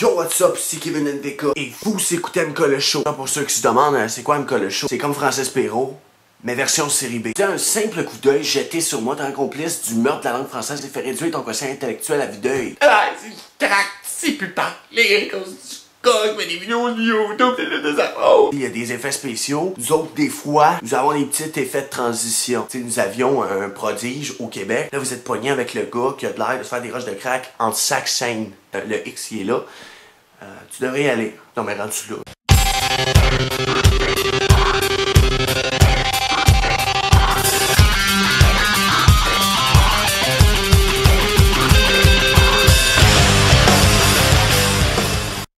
Yo, what's up, c'est Kevin NVK et vous écoutez MK le Show. Pour ceux qui se demandent, c'est quoi MK le Show? C'est comme Francis Perrault, mais version série B. C'est un simple coup d'œil jeté sur moi d'un complice du meurtre de la langue française qui fait réduire ton quotient intellectuel à vue d'œil. Ah, c'est crack, c'est putain, les gars, je fais des vidéos de YouTube, c'est de sa faute. Il y a des effets spéciaux. Nous autres, des fois, nous avons des petits effets de transition. T'sais, nous avions un prodige au Québec. Là, vous êtes pogné avec le gars qui a de l'air de se faire des roches de crack entre chaque scène. Le X qui est là. Tu devrais y aller. Non, mais rendu là.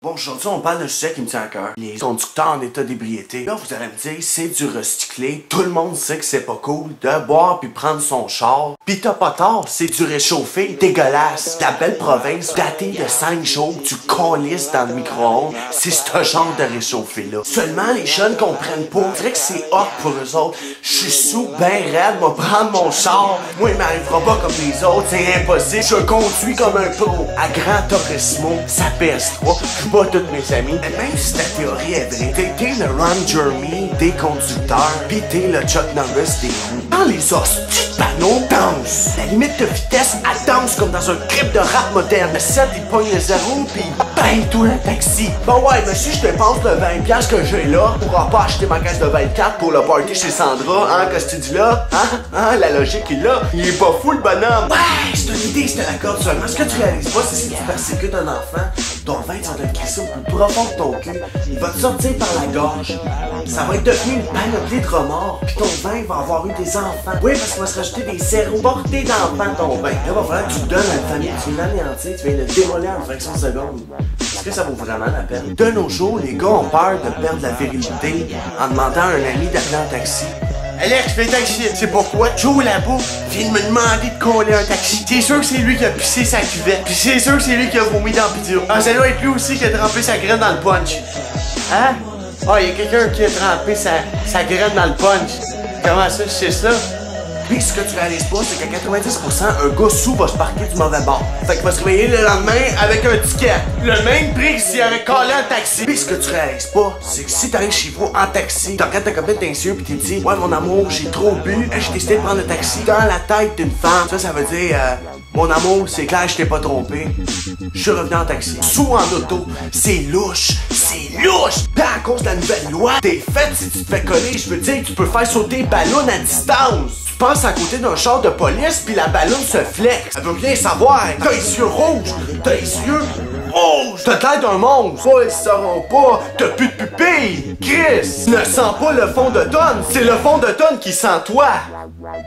Bon, aujourd'hui, on parle d'un sujet qui me tient à cœur. Les conducteurs en état d'ébriété. Là, vous allez me dire, c'est du recyclé. Tout le monde sait que c'est pas cool de boire puis prendre son char. Pis t'as pas tort, c'est du réchauffé dégueulasse. Ta belle province, datée de 5 jours, tu calisses dans le micro-ondes. C'est ce genre de réchauffé-là. Seulement, les jeunes comprennent pas. On dirait que c'est hot pour eux autres. Je suis sous, ben raide, moi prendre mon char. Moi, il m'arrivera pas comme les autres, c'est impossible. Je conduis comme un pro. À Grand Turismo, ça PS3. Pas tous mes amis, mais même si ta théorie est vraie, t'es le Ron Jeremy des conducteurs, pis t'es le Chuck Norris des roues. Quand les hosties de panneaux dansent, la limite de vitesse, elle danse comme dans un clip de rap moderne. Le 7, il pogne le 0, pis bang, toi un taxi. Bon ouais, monsieur, je dépense le 20$ que j'ai là, pourra pas acheter ma caisse de 24 pour le party chez Sandra, hein, qu'est-ce que tu dis là? Hein, la logique est là, il est pas fou le bonhomme. Ouais, c'est une idée, je te l'accorde seulement. Ce que tu réalises pas, c'est si tu persécutes un enfant, ton 20 va te crisser au plus profond de ton cul, il va te sortir par la gorge, ça va être devenu une panoplie de remords, pis ton vin va avoir eu des enfants. Oui, parce qu'il va se rajouter des zéros portés d'enfants ton vin. Là, il va falloir que tu le donnes à une famille, tu l'anéantis, tu viens le démolir en fraction de seconde. Est-ce que ça vaut vraiment la peine? De nos jours, les gars ont peur de perdre la virilité en demandant à un ami d'appeler un taxi. Alex, fais un taxi. C'est pourquoi Joe là-bas vient de me demander de coller un taxi. C'est sûr que c'est lui qui a pissé sa cuvette. Puis c'est sûr que c'est lui qui a vomi dans le bidon. Ah, ça doit être lui aussi qui a trempé sa graine dans le punch. Hein? Ah, il y a quelqu'un qui a trempé sa graine dans le punch. Comment ça, je sais ça? Puis ce que tu réalises pas, c'est qu'à 90%, un gars sous va se parquer du mauvais bord. Fait qu'il va se réveiller le lendemain avec un ticket. Le même prix que s'il avait collé un taxi. Puis ce que tu réalises pas, c'est que si t'arrives chez vous en taxi, tu regardes ta copine dans les yeux pis tu te dis « Ouais, mon amour, j'ai trop bu, j'ai décidé de prendre le taxi dans la tête d'une femme. » Ça veut dire mon amour, c'est clair, je t'ai pas trompé. Je suis revenu en taxi. Sous en auto. C'est louche. C'est louche. Pis à cause de la nouvelle loi, t'es fait si tu te fais coller. Je veux dire, tu peux faire sauter ballon à distance. Tu passes à côté d'un char de police pis la ballonne se flex. Elle veut rien savoir. T'as les yeux rouges. T'as les yeux rouges. T'as l'air d'un monstre. Oh, ils sauront pas. T'as plus de pupilles. Chris, ne sens pas le fond de tonne. C'est le fond de tonne qui sent toi.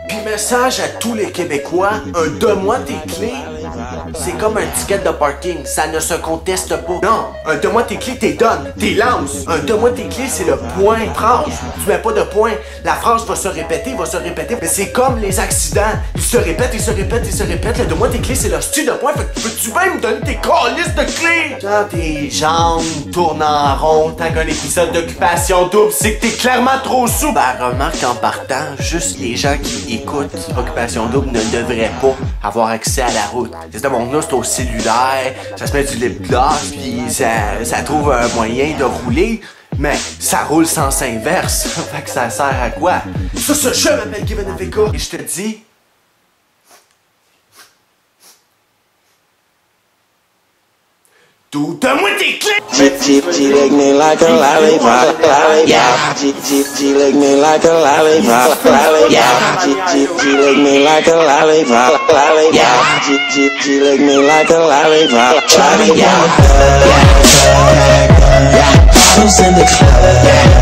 Pis message à tous les Québécois, un donne-moi tes clés, c'est comme un ticket de parking, ça ne se conteste pas. Non, un donne-moi tes clés, t'es donnes, t'es lances. Un donne-moi tes clés, c'est le point. Phrase, tu mets pas de point. La phrase va se répéter, mais c'est comme les accidents. Ils se répètent, ils se répètent, ils se répètent. Le donne-moi tes clés, c'est le style de point. Fait que peux-tu même me donner tes calices de clés? Quand tes jambes tournent en rond, tant qu'un épisode d'Occupation Double, c'est que t'es clairement trop sous. Ben, remarque en partant, juste les gens qui écoutent Occupation Double ne devraient pas avoir accès à la route. Ce monde-là, c'est au cellulaire, ça se met du lip gloss, puis ça trouve un moyen de rouler, mais ça roule sens inverse. Fait que ça sert à quoi? Ça, je m'appelle Kevin NVK et je te dis... Donne-moi tes clés! She lick me like a lollipop, lollipop. She lick me like a lollipop, lollipop. She lick me like a lollipop, lollipop. She lick me like a lollipop, lollipop. Bottles in the club.